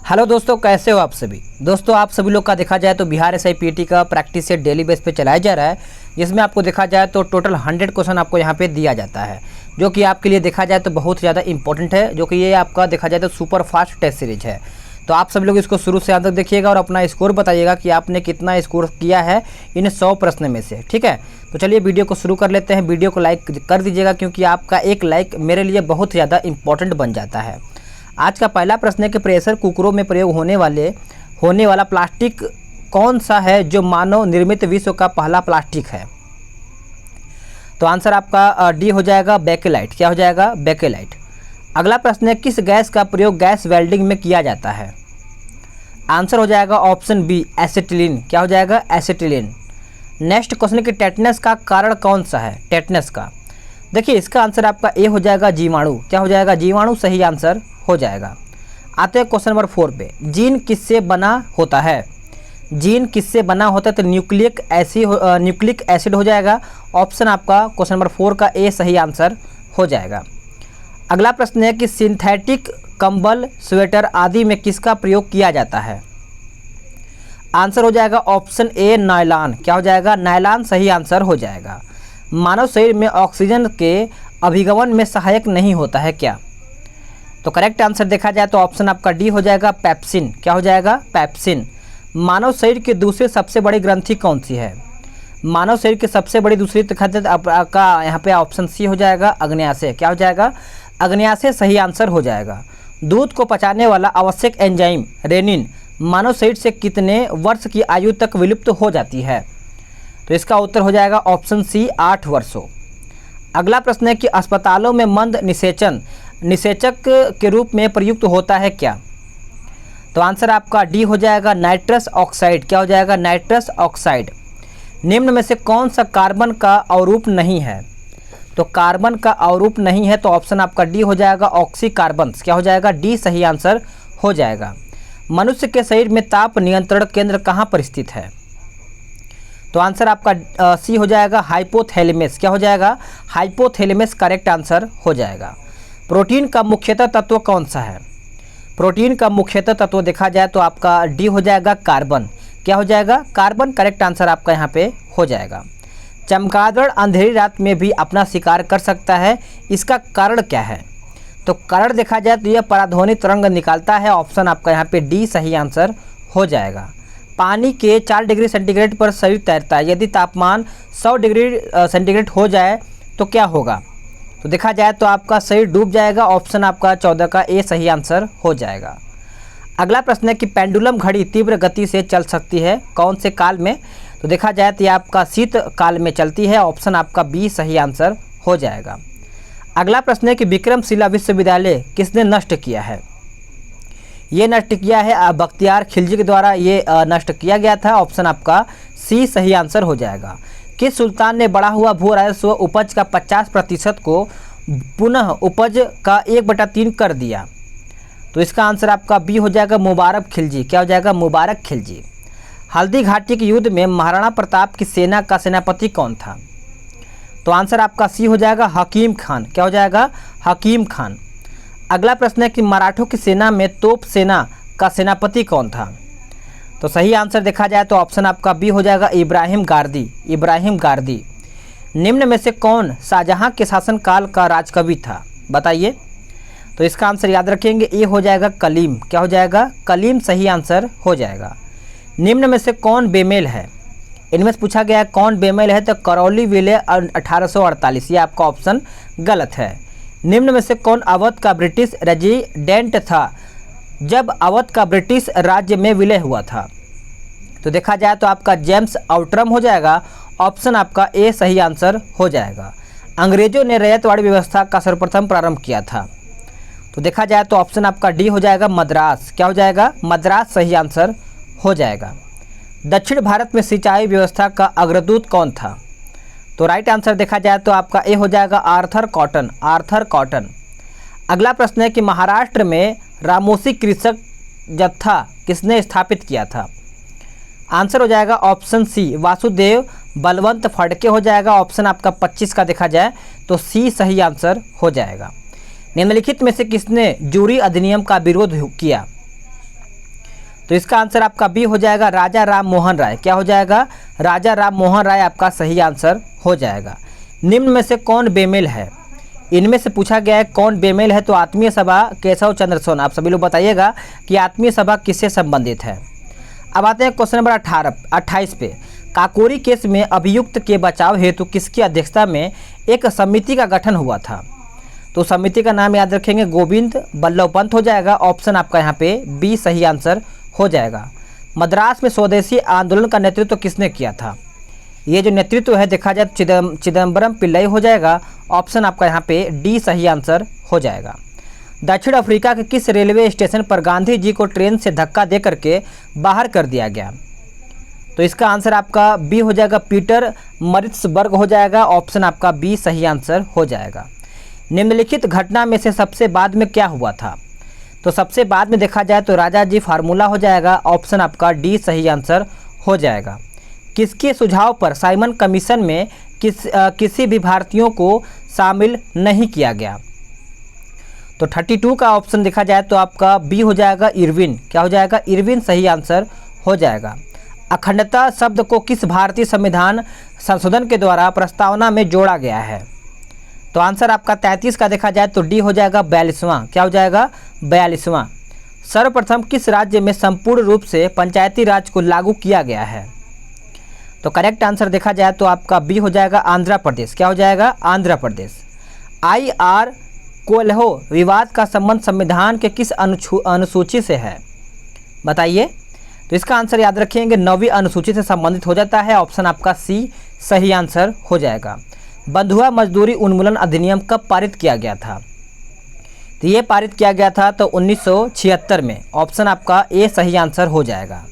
Hello दोस्तों, कैसे हो आप सभी। दोस्तों आप सभी लोग का देखा जाए तो बिहार SIPT का प्रैक्टिस सेट डेली बेस पे चलाया जा रहा है, जिसमें आपको देखा जाए तो टोटल 100 क्वेश्चन आपको यहाँ पे दिया जाता है, जो कि आपके लिए देखा जाए तो बहुत ज़्यादा इंपॉर्टेंट है, जो कि ये आपका देखा जाए तो सुपर फास्ट टेस्ट सीरीज है। तो आप सभी लोग इसको शुरू से अंत तक देखिएगा और अपना स्कोर बताइएगा कि आपने कितना स्कोर किया है इन 100 प्रश्न में से। ठीक है, तो चलिए वीडियो को शुरू कर लेते हैं। वीडियो को लाइक कर दीजिएगा, क्योंकि आपका एक लाइक मेरे लिए बहुत ज़्यादा इंपॉर्टेंट बन जाता है। आज का पहला प्रश्न है कि प्रेशर कुकरों में प्रयोग होने वाला प्लास्टिक कौन सा है जो मानव निर्मित विश्व का पहला प्लास्टिक है। तो आंसर आपका डी हो जाएगा, बेकेलाइट। क्या हो जाएगा? बेकेलाइट। अगला प्रश्न है किस गैस का प्रयोग गैस वेल्डिंग में किया जाता है। आंसर हो जाएगा ऑप्शन बी, एसिटिलीन। क्या हो जाएगा? एसिटिलीन। नेक्स्ट क्वेश्चन कि टेटनस का कारण कौन सा है। टेटनस का देखिए इसका आंसर आपका ए हो जाएगा, जीवाणु। क्या हो जाएगा? जीवाणु सही आंसर हो जाएगा। आते हैं क्वेश्चन नंबर 4 पे। जीन किससे बना होता है। जीन किससे बना होता है तो न्यूक्लिक एसिड हो जाएगा। ऑप्शन आपका क्वेश्चन नंबर 4 का ए सही आंसर हो जाएगा। अगला प्रश्न है कि सिंथेटिक कंबल, स्वेटर आदि में किसका प्रयोग किया जाता है। आंसर हो जाएगा ऑप्शन ए, नायलॉन। क्या हो जाएगा? नायलॉन सही आंसर हो जाएगा। मानव शरीर में ऑक्सीजन के अभिगमन में सहायक नहीं होता है क्या। तो करेक्ट आंसर देखा जाए तो ऑप्शन आपका डी हो जाएगा, पेप्सिन। क्या हो जाएगा? पेप्सिन। मानव शरीर की दूसरी सबसे बड़ी ग्रंथि कौन सी है। मानव शरीर की सबसे बड़ी दूसरी आपका यहाँ पे ऑप्शन सी हो जाएगा, अग्न्याशय। क्या हो जाएगा? अग्न्याशय सही आंसर हो जाएगा। दूध को पचाने वाला आवश्यक एंजाइम रेनिन मानव शरीर से कितने वर्ष की आयु तक विलुप्त हो जाती है। तो इसका उत्तर हो जाएगा ऑप्शन सी, 8 वर्षों। अगला प्रश्न है कि अस्पतालों में मंद निषेचक के रूप में प्रयुक्त होता है क्या। तो आंसर आपका डी हो जाएगा, नाइट्रस ऑक्साइड। क्या हो जाएगा? Nitrous oxide. निम्न में से कौन सा कार्बन का अवरूप नहीं है। तो कार्बन का अवरूप नहीं है तो ऑप्शन आपका डी हो जाएगा, ऑक्सीकार्बन्स। क्या हो जाएगा? डी सही आंसर हो जाएगा। मनुष्य के शरीर में ताप नियंत्रण केंद्र कहाँ पर स्थित है। तो आंसर आपका सी हो जाएगा, हाइपोथैलेमस। क्या हो जाएगा? हाइपोथैलेमस करेक्ट आंसर हो जाएगा। प्रोटीन का मुख्यतः तत्व कौन सा है। प्रोटीन का मुख्यतः तत्व देखा जाए तो आपका डी हो जाएगा, कार्बन। क्या हो जाएगा? कार्बन करेक्ट आंसर आपका यहाँ पे हो जाएगा। चमगादड़ अंधेरी रात में भी अपना शिकार कर सकता है, इसका कारण क्या है। तो कारण देखा जाए तो यह पराध्वनि तरंग निकालता है। ऑप्शन आपका यहाँ पे डी सही आंसर हो जाएगा। पानी के 4 डिग्री सेंटीग्रेड पर शरीर तैरता है, यदि तापमान 100 डिग्री सेंटीग्रेड हो जाए तो क्या होगा। तो देखा जाए तो आपका शरीर डूब जाएगा। ऑप्शन आपका 14 का ए सही आंसर हो जाएगा। अगला प्रश्न है कि पेंडुलम घड़ी तीव्र गति से चल सकती है कौन से काल में। तो देखा जाए तो ये आपका शीत काल में चलती है। ऑप्शन आपका बी सही आंसर हो जाएगा। अगला प्रश्न है कि विक्रमशिला विश्वविद्यालय किसने नष्ट किया है। ये नष्ट किया है बख्तियार खिलजी के द्वारा ये नष्ट किया गया था। ऑप्शन आपका सी सही आंसर हो जाएगा। किस सुल्तान ने बढ़ा हुआ भू राजस्व उपज का 50% को पुनः उपज का 1/3 कर दिया। तो इसका आंसर आपका बी हो जाएगा, मुबारक खिलजी। क्या हो जाएगा? मुबारक खिलजी। हल्दी घाटी के युद्ध में महाराणा प्रताप की सेना का सेनापति कौन था। तो आंसर आपका सी हो जाएगा, हकीम खान। क्या हो जाएगा? हकीम खान। अगला प्रश्न है कि मराठों की सेना में तोप सेना का सेनापति कौन था। तो सही आंसर देखा जाए तो ऑप्शन आपका बी हो जाएगा, इब्राहिम गारदी। इब्राहिम गारदी। निम्न में से कौन शाहजहां के शासनकाल का राजकवि था, बताइए। तो इसका आंसर याद रखेंगे, ए हो जाएगा, कलीम। क्या हो जाएगा? कलीम सही आंसर हो जाएगा। निम्न में से कौन बेमेल है। इनमें से पूछा गया है कौन बेमेल है, तो करौली विलय 1848। ये आपका ऑप्शन गलत है। निम्न में से कौन अवध का ब्रिटिश रेजिडेंट था जब अवध का ब्रिटिश राज्य में विलय हुआ था। तो देखा जाए तो आपका जेम्स आउटरम हो जाएगा। ऑप्शन आपका ए सही आंसर हो जाएगा। अंग्रेजों ने रैयतवाड़ी व्यवस्था का सर्वप्रथम प्रारंभ किया था। तो देखा जाए तो ऑप्शन आपका डी हो जाएगा, मद्रास। क्या हो जाएगा? मद्रास सही आंसर हो जाएगा। दक्षिण भारत में सिंचाई व्यवस्था का अग्रदूत कौन था। तो राइट आंसर देखा जाए तो आपका ए हो जाएगा, आर्थर कॉटन। Arthur cotton. अगला प्रश्न है कि महाराष्ट्र में रामोसी कृषक जत्था किसने स्थापित किया था। आंसर हो जाएगा ऑप्शन सी, वासुदेव बलवंत फड़के हो जाएगा। ऑप्शन आपका 25 का देखा जाए तो सी सही आंसर हो जाएगा। निम्नलिखित में से किसने जूरी अधिनियम का विरोध किया। तो इसका आंसर आपका बी हो जाएगा राजा राम मोहन राय। क्या हो जाएगा? राजा राम मोहन राय आपका सही आंसर हो जाएगा। निम्न में से कौन बेमेल है? इनमें से पूछा गया है कौन बेमेल है, तो आत्मीय सभा केशव चंद्र सोन। आप सभी लोग बताइएगा कि आत्मीय सभा किससे संबंधित है। अब आते हैं क्वेश्चन नंबर 28 पे। काकोरी केस में अभियुक्त के बचाव हेतु किसकी अध्यक्षता में एक समिति का गठन हुआ था? तो समिति का नाम याद रखेंगे गोविंद बल्लभ पंत हो जाएगा। ऑप्शन आपका यहाँ पे बी सही आंसर हो जाएगा। मद्रास में स्वदेशी आंदोलन का नेतृत्व किसने किया था? ये जो नेतृत्व है देखा जाए तो चिदम्बरम पिल्लई हो जाएगा। ऑप्शन आपका यहाँ पे डी सही आंसर हो जाएगा। दक्षिण अफ्रीका के किस रेलवे स्टेशन पर गांधी जी को ट्रेन से धक्का दे करके बाहर कर दिया गया? तो इसका आंसर आपका बी हो जाएगा पीटर मरिट्सबर्ग हो जाएगा। ऑप्शन आपका बी सही आंसर हो जाएगा। निम्नलिखित घटना में से सबसे बाद में क्या हुआ था? तो सबसे बाद में देखा जाए तो राजा जी फार्मूला हो जाएगा। ऑप्शन आपका डी सही आंसर हो जाएगा। किसके सुझाव पर साइमन कमीशन में किसी भी भारतीयों को शामिल नहीं किया गया? तो 32 का ऑप्शन देखा जाए तो आपका बी हो जाएगा इरविन। क्या हो जाएगा? इरविन सही आंसर हो जाएगा। अखंडता शब्द को किस भारतीय संविधान संशोधन के द्वारा प्रस्तावना में जोड़ा गया है? तो आंसर आपका 33 का देखा जाए तो डी हो जाएगा 42वां। क्या हो जाएगा? 42वां। सर्वप्रथम किस राज्य में संपूर्ण रूप से पंचायती राज को लागू किया गया है? तो करेक्ट आंसर देखा जाए तो आपका बी हो जाएगा आंध्र प्रदेश। क्या हो जाएगा? आंध्र प्रदेश। IR कोल्हो विवाद का संबंध संविधान के किस अनुसूची से है? बताइए। तो इसका आंसर याद रखेंगे 9वीं अनुसूची से संबंधित हो जाता है। ऑप्शन आपका सी सही आंसर हो जाएगा। बंधुआ मजदूरी उन्मूलन अधिनियम कब पारित किया गया था? तो ये पारित किया गया था तो 1976 में। ऑप्शन आपका ए सही आंसर हो जाएगा।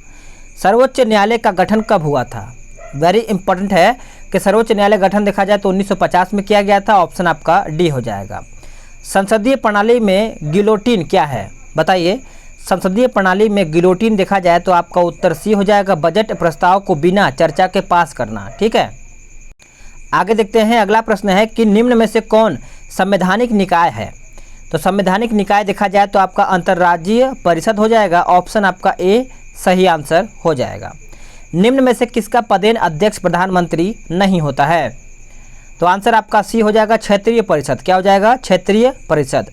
सर्वोच्च न्यायालय का गठन कब हुआ था? वेरी इंपॉर्टेंट है कि सर्वोच्च न्यायालय गठन देखा जाए तो 1950 में किया गया था। ऑप्शन आपका डी हो जाएगा। संसदीय प्रणाली में गिलोटिन क्या है? बताइए। संसदीय प्रणाली में गिलोटिन देखा जाए तो आपका उत्तर सी हो जाएगा बजट प्रस्ताव को बिना चर्चा के पास करना। ठीक है, आगे देखते हैं। अगला प्रश्न है कि निम्न में से कौन संवैधानिक निकाय है? तो संवैधानिक निकाय देखा जाए तो आपका अंतर्राज्यीय परिषद हो जाएगा। ऑप्शन आपका ए सही आंसर हो जाएगा। निम्न में से किसका पदेन अध्यक्ष प्रधानमंत्री नहीं होता है? तो आंसर आपका सी हो जाएगा क्षेत्रीय परिषद। क्या हो जाएगा? क्षेत्रीय परिषद।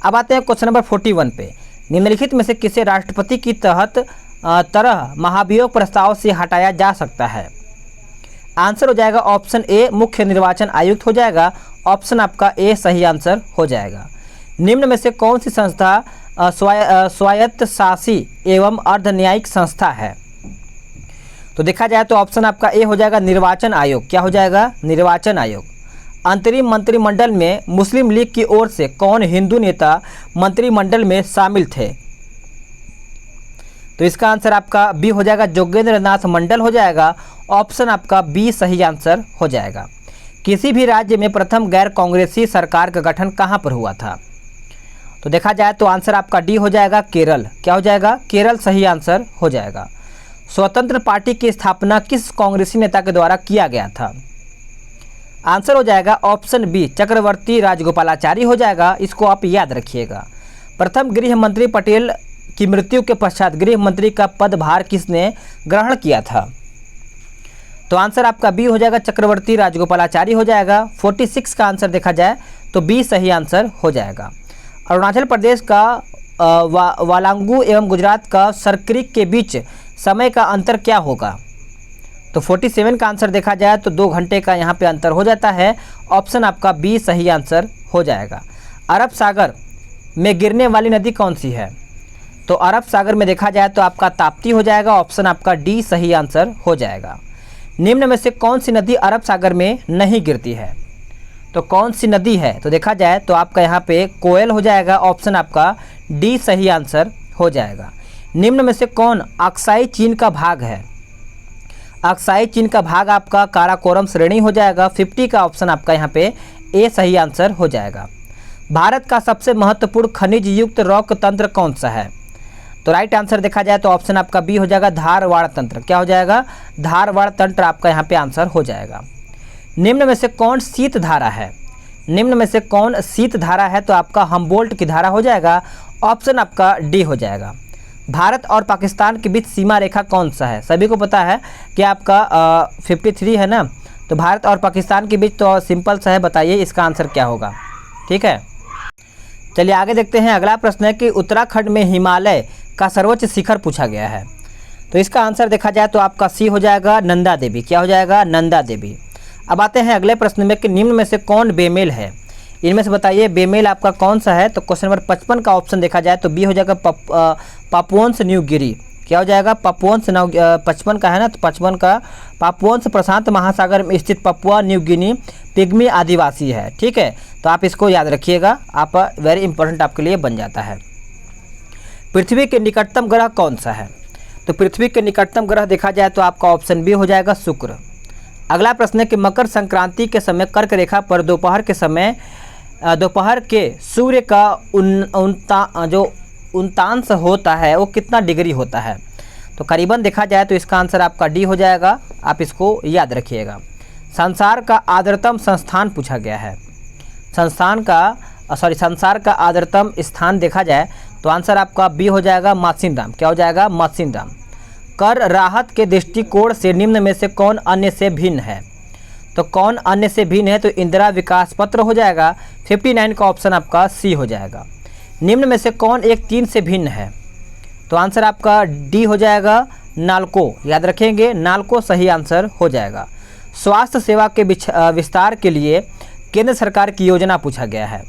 अब आते हैं क्वेश्चन नंबर 41 पे। निम्नलिखित में से किसे राष्ट्रपति की तरह महाभियोग प्रस्ताव से हटाया जा सकता है? आंसर हो जाएगा ऑप्शन ए मुख्य निर्वाचन आयुक्त हो जाएगा। ऑप्शन आपका ए सही आंसर हो जाएगा। निम्न में से कौन सी संस्था स्वायत्तशासी एवं अर्धन्यायिक संस्था है? तो देखा जाए तो ऑप्शन आपका ए हो जाएगा निर्वाचन आयोग। क्या हो जाएगा? निर्वाचन आयोग। अंतरिम मंत्रिमंडल में मुस्लिम लीग की ओर से कौन हिंदू नेता मंत्रिमंडल में शामिल थे? तो इसका आंसर आपका बी हो जाएगा जोगेंद्र नाथ मंडल हो जाएगा। ऑप्शन आपका बी सही आंसर हो जाएगा। किसी भी राज्य में प्रथम गैर कांग्रेसी सरकार का गठन कहां पर हुआ था? तो देखा जाए तो आंसर आपका डी हो जाएगा केरल। क्या हो जाएगा? केरल सही आंसर हो जाएगा। स्वतंत्र पार्टी की स्थापना किस कांग्रेसी नेता के द्वारा किया गया था? आंसर हो जाएगा ऑप्शन बी चक्रवर्ती राजगोपालाचारी हो जाएगा। इसको आप याद रखिएगा। प्रथम गृह मंत्री पटेल की मृत्यु के पश्चात गृह मंत्री का पदभार किसने ग्रहण किया था? तो आंसर आपका बी हो जाएगा चक्रवर्ती राजगोपालाचारी हो जाएगा। 46 का आंसर देखा जाए तो बी सही आंसर हो जाएगा। अरुणाचल प्रदेश का वालांगू एवं गुजरात का सरक्रिक के बीच समय का अंतर क्या होगा? तो 47 का आंसर देखा जाए तो 2 घंटे का यहाँ पे अंतर हो जाता है। ऑप्शन आपका बी सही आंसर हो जाएगा। अरब सागर में गिरने वाली नदी कौन सी है? तो अरब सागर में देखा जाए तो आपका ताप्ती हो जाएगा। ऑप्शन आपका डी सही आंसर हो जाएगा। निम्न में से कौन सी नदी अरब सागर में नहीं गिरती है? तो कौन सी नदी है? तो देखा जाए तो आपका यहाँ पे कोयल हो जाएगा। ऑप्शन आपका डी सही आंसर हो जाएगा। निम्न में से कौन अक्साई चीन का भाग है? अक्साई चीन का भाग आपका काराकोरम श्रेणी हो जाएगा। 50 का ऑप्शन आपका यहाँ पे ए सही आंसर हो जाएगा। भारत का सबसे महत्वपूर्ण खनिज युक्त रॉक तंत्र कौन सा है? तो राइट आंसर देखा जाए तो ऑप्शन आपका बी हो जाएगा धारवाड़ तंत्र। क्या हो जाएगा? धारवाड़ तंत्र आपका यहाँ पे आंसर हो जाएगा। निम्न में से कौन शीत धारा है? निम्न में से कौन शीत धारा है? तो आपका हम्बोल्ट की धारा हो जाएगा। ऑप्शन आपका डी हो जाएगा। भारत और पाकिस्तान के बीच सीमा रेखा कौन सा है? सभी को पता है कि आपका 53 है ना, तो भारत और पाकिस्तान के बीच तो सिंपल सा है, बताइए इसका आंसर क्या होगा। ठीक है, चलिए आगे देखते हैं। अगला प्रश्न है कि उत्तराखंड में हिमालय का सर्वोच्च शिखर पूछा गया है, तो इसका आंसर देखा जाए तो आपका सी हो जाएगा, नंदा देवी। क्या हो जाएगा? नंदा देवी। अब आते हैं अगले प्रश्न में कि निम्न में से कौन बेमेल है? इनमें से बताइए बेमेल आपका कौन सा है? तो क्वेश्चन नंबर 55 का ऑप्शन देखा जाए तो बी हो जाएगा पापुअन्स न्यू गिनी। क्या हो जाएगा? पापुअन्स 55 का है ना, तो 55 का पापुअन्स प्रशांत महासागर में स्थित पपुआ न्यू गिनी पिग्मी आदिवासी है। ठीक है, तो आप इसको याद रखिएगा, आप वेरी इंपॉर्टेंट आपके लिए बन जाता है। पृथ्वी के निकटतम ग्रह कौन सा है? तो पृथ्वी के निकटतम ग्रह देखा जाए तो आपका ऑप्शन बी हो जाएगा, शुक्र। अगला प्रश्न है कि मकर संक्रांति के समय कर्क रेखा पर दोपहर के सूर्य का उन्तांश होता है वो कितना डिग्री होता है? तो करीबन देखा जाए तो इसका आंसर आपका डी हो जाएगा, आप इसको याद रखिएगा। संसार का आर्द्रतम संस्थान पूछा गया है, संसार का आर्द्रतम स्थान देखा जाए तो आंसर आपका बी हो जाएगा, मासिनराम। क्या हो जाएगा? मासिनराम। कर राहत के दृष्टिकोण से निम्न में से कौन अन्य से भिन्न है? तो कौन अन्य से भिन्न है? तो इंदिरा विकास पत्र हो जाएगा। 59 का ऑप्शन आपका सी हो जाएगा। निम्न में से कौन एक 3 से भिन्न है? तो आंसर आपका डी हो जाएगा, नालको। याद रखेंगे, नालको सही आंसर हो जाएगा। स्वास्थ्य सेवा के विस्तार के लिए केंद्र सरकार की योजना पूछा गया है,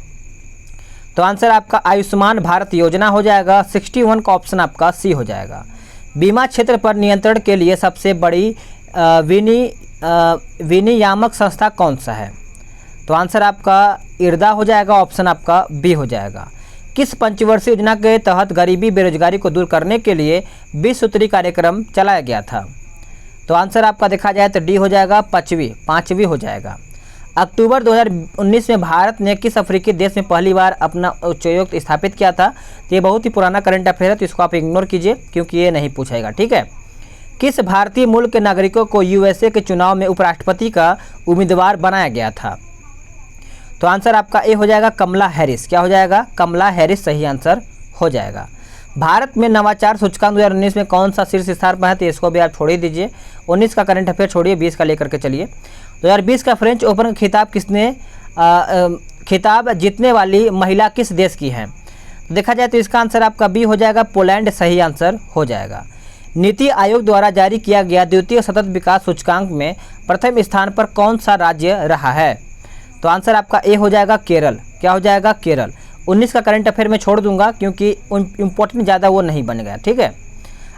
तो आंसर आपका आयुष्मान भारत योजना हो जाएगा। 61 का ऑप्शन आपका सी हो जाएगा। बीमा क्षेत्र पर नियंत्रण के लिए सबसे बड़ी विनियामक संस्था कौन सा है? तो आंसर आपका इरडा हो जाएगा, ऑप्शन आपका बी हो जाएगा। किस पंचवर्षीय योजना के तहत गरीबी बेरोजगारी को दूर करने के लिए 20 सूत्री कार्यक्रम चलाया गया था? तो आंसर आपका देखा जाए तो डी हो जाएगा, पाँचवीं हो जाएगा। अक्टूबर 2019 में भारत ने किस अफ्रीकी देश में पहली बार अपना उच्चायुक्त स्थापित किया था? तो ये बहुत ही पुराना करंट अफेयर है, तो इसको आप इग्नोर कीजिए क्योंकि ये नहीं पूछेगा। ठीक है, किस भारतीय मूल के नागरिकों को यूएसए के चुनाव में उपराष्ट्रपति का उम्मीदवार बनाया गया था? तो आंसर आपका ए हो जाएगा, कमला हैरिस। क्या हो जाएगा? कमला हैरिस सही आंसर हो जाएगा। भारत में नवाचार सूचकांक 2019 में कौन सा शीर्ष स्थान पर है? तो इसको भी आप छोड़ ही दीजिए, 19 का करंट अफेयर छोड़िए, 20 का लेकर के चलिए। 2020 का फ्रेंच ओपन खिताब खिताब जीतने वाली महिला किस देश की है? देखा जाए तो इसका आंसर आपका बी हो जाएगा, पोलैंड सही आंसर हो जाएगा। नीति आयोग द्वारा जारी किया गया द्वितीय सतत विकास सूचकांक में प्रथम स्थान पर कौन सा राज्य रहा है? तो आंसर आपका ए हो जाएगा, केरल। क्या हो जाएगा? केरल। 19 का करंट अफेयर में छोड़ दूंगा क्योंकि इम्पोर्टेंट ज़्यादा वो नहीं बन गया। ठीक है,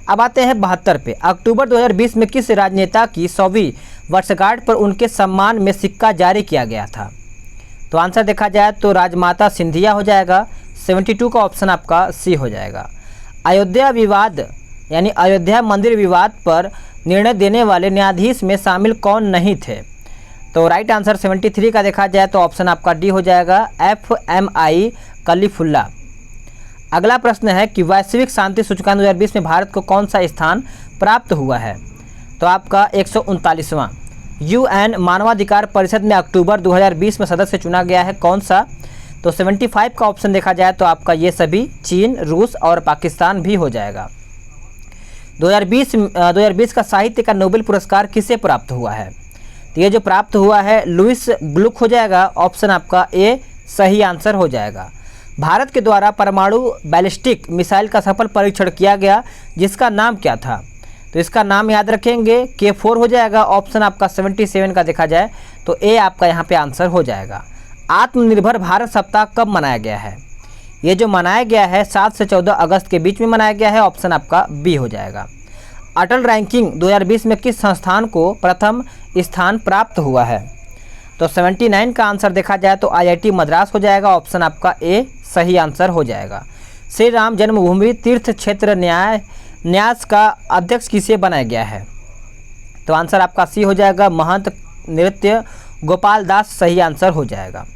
अब आते हैं 72 पे। अक्टूबर 2020 में किस राजनेता की 100वीं वर्षगांठ पर उनके सम्मान में सिक्का जारी किया गया था? तो आंसर देखा जाए तो राजमाता सिंधिया हो जाएगा। 72 का ऑप्शन आपका सी हो जाएगा। अयोध्या विवाद यानी अयोध्या मंदिर विवाद पर निर्णय देने वाले न्यायाधीश में शामिल कौन नहीं थे? तो राइट आंसर 73 का देखा जाए तो ऑप्शन आपका डी हो जाएगा, FMI कलीफुल्ला। अगला प्रश्न है कि वैश्विक शांति सूचकांक 2020 में भारत को कौन सा स्थान प्राप्त हुआ है? तो आपका 139वां। UN मानवाधिकार परिषद में अक्टूबर 2020 में सदस्य चुना गया है, कौन सा? तो 75 का ऑप्शन देखा जाए तो आपका ये सभी चीन, रूस और पाकिस्तान भी हो जाएगा। 2020 का साहित्य का नोबेल पुरस्कार किसे प्राप्त हुआ है? तो ये जो प्राप्त हुआ है लुइस ग्लुक हो जाएगा, ऑप्शन आपका ए सही आंसर हो जाएगा। भारत के द्वारा परमाणु बैलिस्टिक मिसाइल का सफल परीक्षण किया गया जिसका नाम क्या था? तो इसका नाम याद रखेंगे, K4 हो जाएगा, ऑप्शन आपका 77 का देखा जाए तो ए आपका यहाँ पे आंसर हो जाएगा। आत्मनिर्भर भारत सप्ताह कब मनाया गया है? ये जो मनाया गया है 7 से 14 अगस्त के बीच में मनाया गया है, ऑप्शन आपका बी हो जाएगा। अटल रैंकिंग 2020 में किस संस्थान को प्रथम स्थान प्राप्त हुआ है? तो 79 का आंसर देखा जाए तो IIT मद्रास हो जाएगा, ऑप्शन आपका ए सही आंसर हो जाएगा। श्री राम जन्मभूमि तीर्थ क्षेत्र न्यास का अध्यक्ष किसे बनाया गया है? तो आंसर आपका सी हो जाएगा, महंत नृत्य गोपाल दास सही आंसर हो जाएगा।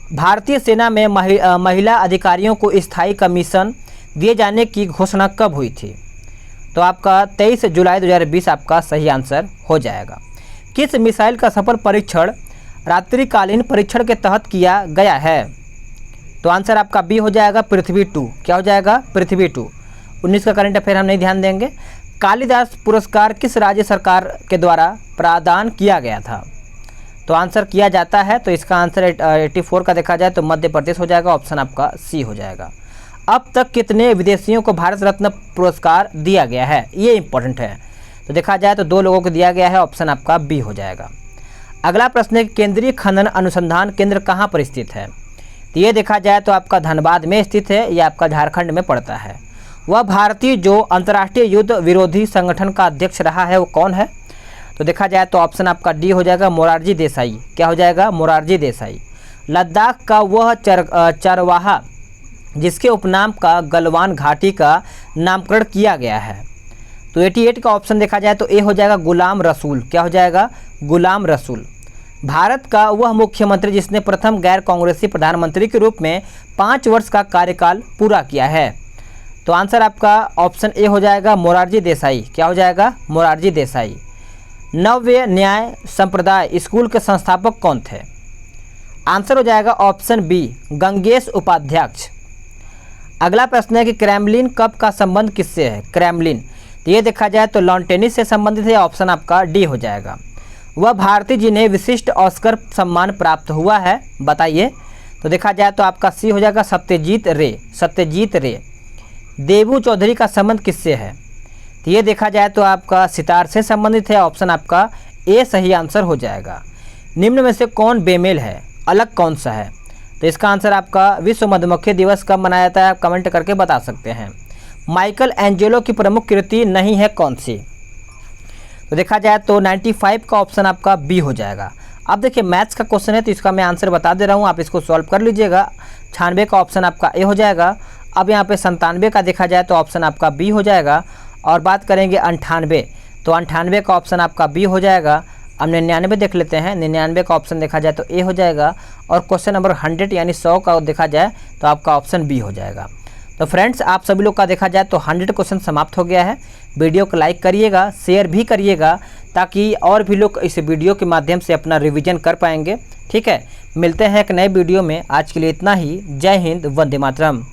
भारतीय सेना में महिला अधिकारियों को स्थायी कमीशन दिए जाने की घोषणा कब हुई थी? तो आपका 23 जुलाई 2020 आपका सही आंसर हो जाएगा। किस मिसाइल का सफल परीक्षण रात्रिकालीन परीक्षण के तहत किया गया है? तो आंसर आपका बी हो जाएगा, पृथ्वी 2। क्या हो जाएगा? पृथ्वी 2। 19 का करंट अफेयर हम नहीं ध्यान देंगे। कालिदास पुरस्कार किस राज्य सरकार के द्वारा प्रदान किया गया था? तो आंसर किया जाता है, तो इसका आंसर 84 का देखा जाए तो मध्य प्रदेश हो जाएगा, ऑप्शन आपका सी हो जाएगा। अब तक कितने विदेशियों को भारत रत्न पुरस्कार दिया गया है? ये इंपॉर्टेंट है। तो देखा जाए तो 2 लोगों को दिया गया है, ऑप्शन आपका बी हो जाएगा। अगला प्रश्न है, केंद्रीय खनन अनुसंधान केंद्र कहाँ पर स्थित है? तो ये देखा जाए तो आपका धनबाद में स्थित है, ये आपका झारखंड में पड़ता है। वह भारतीय जो अंतर्राष्ट्रीय युद्ध विरोधी संगठन का अध्यक्ष रहा है वो कौन है? तो देखा जाए तो ऑप्शन आपका डी हो जाएगा, मोरारजी देसाई। क्या हो जाएगा? मोरारजी देसाई। लद्दाख का वह चरवाहा जिसके उपनाम का गलवान घाटी का नामकरण किया गया है? तो 88 का ऑप्शन देखा जाए तो ए हो जाएगा, गुलाम रसूल। क्या हो जाएगा? गुलाम रसूल। भारत का वह मुख्यमंत्री जिसने प्रथम गैर कांग्रेसी प्रधानमंत्री के रूप में 5 वर्ष का कार्यकाल पूरा किया है? तो आंसर आपका ऑप्शन ए हो जाएगा, मोरारजी देसाई। क्या हो जाएगा? मोरारजी देसाई। नव्य न्याय संप्रदाय स्कूल के संस्थापक कौन थे? आंसर हो जाएगा ऑप्शन बी, गंगेश उपाध्याय। अगला प्रश्न है कि क्रेमलिन कप का संबंध किससे है? क्रेमलिन, तो ये देखा जाए तो लॉन टेनिस से संबंधित है, ऑप्शन आपका डी हो जाएगा। वह भारतीय जिन्हें विशिष्ट ऑस्कर सम्मान प्राप्त हुआ है, बताइए। तो देखा जाए तो आपका सी हो जाएगा, सत्यजीत रे। सत्यजीत रे। देबू चौधरी का संबंध किससे है? तो ये देखा जाए तो आपका सितार से संबंधित है, ऑप्शन आपका ए सही आंसर हो जाएगा। निम्न में से कौन बेमेल है, अलग कौन सा है? तो इसका आंसर आपका विश्व मधुमक्खी दिवस कब मनाया जाता है, आप कमेंट करके बता सकते हैं। माइकल एंजेलो की प्रमुख कृति नहीं है कौन सी? तो देखा जाए तो 95 का ऑप्शन आपका बी हो जाएगा। अब देखिए मैथ्स का क्वेश्चन है तो इसका मैं आंसर बता दे रहा हूँ, आप इसको सॉल्व कर लीजिएगा। 96 का ऑप्शन आपका ए हो जाएगा। अब यहाँ पे 97 का देखा जाए तो ऑप्शन आपका बी हो जाएगा। और बात करेंगे 98, तो 98 का ऑप्शन आपका बी हो जाएगा। अब 99 देख लेते हैं, 99 का ऑप्शन देखा जाए तो ए हो जाएगा। और क्वेश्चन नंबर 100 यानी 100 का देखा जाए तो आपका ऑप्शन बी हो जाएगा। तो फ्रेंड्स आप सभी लोग का देखा जाए तो 100 क्वेश्चन समाप्त हो गया है। वीडियो को लाइक करिएगा, शेयर भी करिएगा, ताकि और भी लोग इस वीडियो के माध्यम से अपना रिवीजन कर पाएंगे। ठीक है, मिलते हैं एक नए वीडियो में। आज के लिए इतना ही। जय हिंद, वंदे मातरम।